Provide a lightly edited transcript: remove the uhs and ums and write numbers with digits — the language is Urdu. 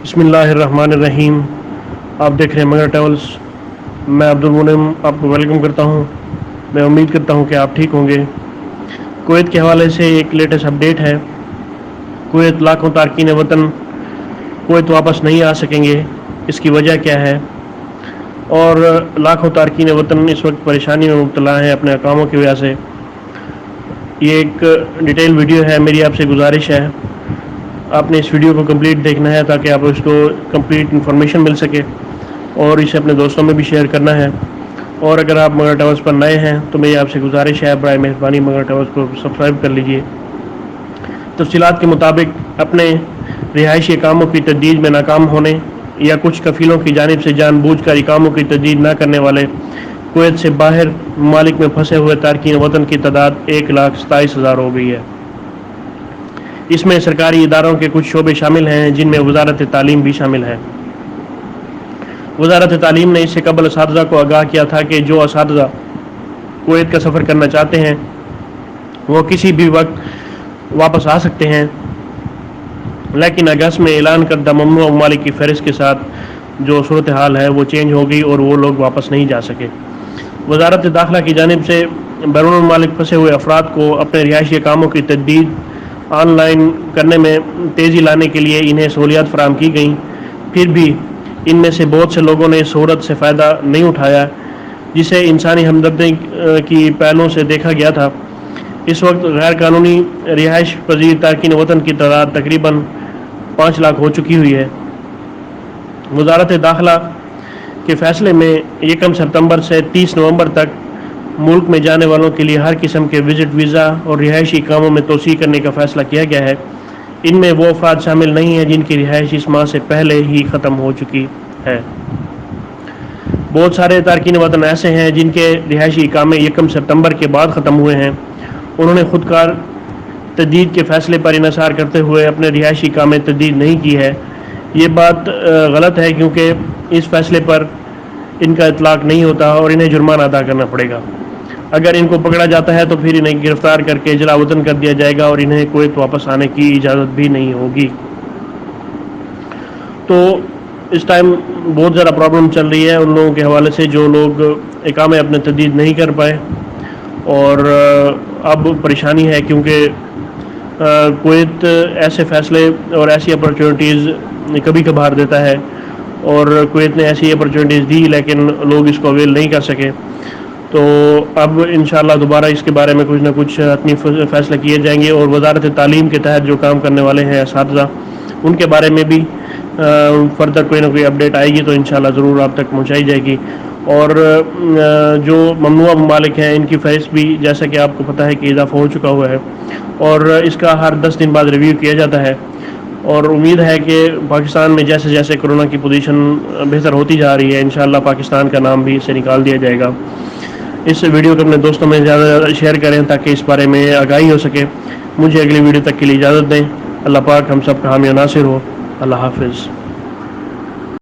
بسم اللہ الرحمن الرحیم۔ آپ دیکھ رہے ہیں مگر ٹریولز۔ میں عبدالمنعم آپ کو ویلکم کرتا ہوں۔ میں امید کرتا ہوں کہ آپ ٹھیک ہوں گے۔ کویت کے حوالے سے ایک لیٹسٹ اپڈیٹ ہے۔ کویت لاکھوں تارکین وطن کویت واپس نہیں آ سکیں گے، اس کی وجہ کیا ہے؟ اور لاکھوں تارکین وطن اس وقت پریشانی میں مبتلا ہیں اپنے اقاموں کی وجہ سے۔ یہ ایک ڈیٹیل ویڈیو ہے، میری آپ سے گزارش ہے آپ نے اس ویڈیو کو کمپلیٹ دیکھنا ہے تاکہ آپ اس کو کمپلیٹ انفارمیشن مل سکے اور اسے اپنے دوستوں میں بھی شیئر کرنا ہے۔ اور اگر آپ مگر ٹریولز پر نئے ہیں تو میری آپ سے گزارش ہے برائے مہربانی مگر ٹریولز کو سبسکرائب کر لیجئے۔ تفصیلات کے مطابق اپنے رہائشی اقاموں کی تجدید میں ناکام ہونے یا کچھ کفیلوں کی جانب سے جان بوجھ کر اقاموں کی تجدید نہ کرنے والے کویت سے باہر ممالک میں پھنسے ہوئے تارکین وطن کی تعداد 1,27,000 ہو گئی ہے۔ اس میں سرکاری اداروں کے کچھ شعبے شامل ہیں جن میں وزارت تعلیم بھی شامل ہے۔ وزارت تعلیم نے اس سے قبل اساتذہ کو آگاہ کیا تھا کہ جو اساتذہ کویت کا سفر کرنا چاہتے ہیں وہ کسی بھی وقت واپس آ سکتے ہیں، لیکن اگست میں اعلان کردہ ممنوع ممالک کی فہرست کے ساتھ جو صورتحال ہے وہ چینج ہو گئی اور وہ لوگ واپس نہیں جا سکے۔ وزارت داخلہ کی جانب سے بیرون ممالک پھنسے ہوئے افراد کو اپنے رہائشی اقاموں کی تجدید آن لائن کرنے میں تیزی لانے کے لیے انہیں سہولیات فراہم کی گئیں، پھر بھی ان میں سے بہت سے لوگوں نے اس سہولت سے فائدہ نہیں اٹھایا جسے انسانی ہمدردی کی پہلوؤں سے دیکھا گیا تھا۔ اس وقت غیر قانونی رہائش پذیر تارکین وطن کی تعداد تقریباً 5 لاکھ ہو چکی ہوئی ہے۔ وزارت داخلہ کے فیصلے میں 1 ستمبر سے 30 نومبر تک ملک میں جانے والوں کے لیے ہر قسم کے وزٹ ویزا اور رہائشی اقاموں میں توسیع کرنے کا فیصلہ کیا گیا ہے۔ ان میں وہ افراد شامل نہیں ہیں جن کی رہائش اس ماہ سے پہلے ہی ختم ہو چکی ہے۔ بہت سارے تارکین وطن ایسے ہیں جن کے رہائشی اقامے 1 ستمبر کے بعد ختم ہوئے ہیں۔ انہوں نے خودکار تجدید کے فیصلے پر انحصار کرتے ہوئے اپنے رہائشی اقامے تجدید نہیں کی ہے۔ یہ بات غلط ہے کیونکہ اس فیصلے پر ان کا اطلاق نہیں ہوتا اور انہیں جرمانہ ادا کرنا پڑے گا۔ اگر ان کو پکڑا جاتا ہے تو پھر انہیں گرفتار کر کے جلا وطن کر دیا جائے گا اور انہیں کویت واپس آنے کی اجازت بھی نہیں ہوگی۔ تو اس ٹائم بہت زیادہ پرابلم چل رہی ہے ان لوگوں کے حوالے سے جو لوگ اقامے اپنے تجدید نہیں کر پائے، اور اب پریشانی ہے کیونکہ کویت ایسے فیصلے اور ایسی اپرچونٹیز کبھی کبھار دیتا ہے، اور کویت نے ایسی اپرچونٹیز دی لیکن لوگ اس کو اویل نہیں کر سکے۔ تو اب انشاءاللہ دوبارہ اس کے بارے میں کچھ نہ کچھ حتمی فیصلے کیے جائیں گے، اور وزارت تعلیم کے تحت جو کام کرنے والے ہیں اساتذہ، ان کے بارے میں بھی فردر کوئی نہ کوئی اپڈیٹ آئے گی تو انشاءاللہ ضرور آپ تک پہنچائی جائے گی۔ اور جو ممنوع ممالک ہیں ان کی فہرست بھی جیسا کہ آپ کو پتہ ہے کہ اضافہ ہو چکا ہوا ہے، اور اس کا ہر 10 دن بعد ریویو کیا جاتا ہے، اور امید ہے کہ پاکستان میں جیسے جیسے کرونا کی پوزیشن بہتر ہوتی جا رہی ہے انشاءاللہ پاکستان کا نام بھی اس سے نکال دیا جائے گا۔ اس ویڈیو کو اپنے دوستوں میں زیادہ شیئر کریں تاکہ اس بارے میں آگاہی ہو سکے۔ مجھے اگلی ویڈیو تک کے لیے اجازت دیں۔ اللہ پاک ہم سب کا حامی و ناصر ہو۔ اللہ حافظ۔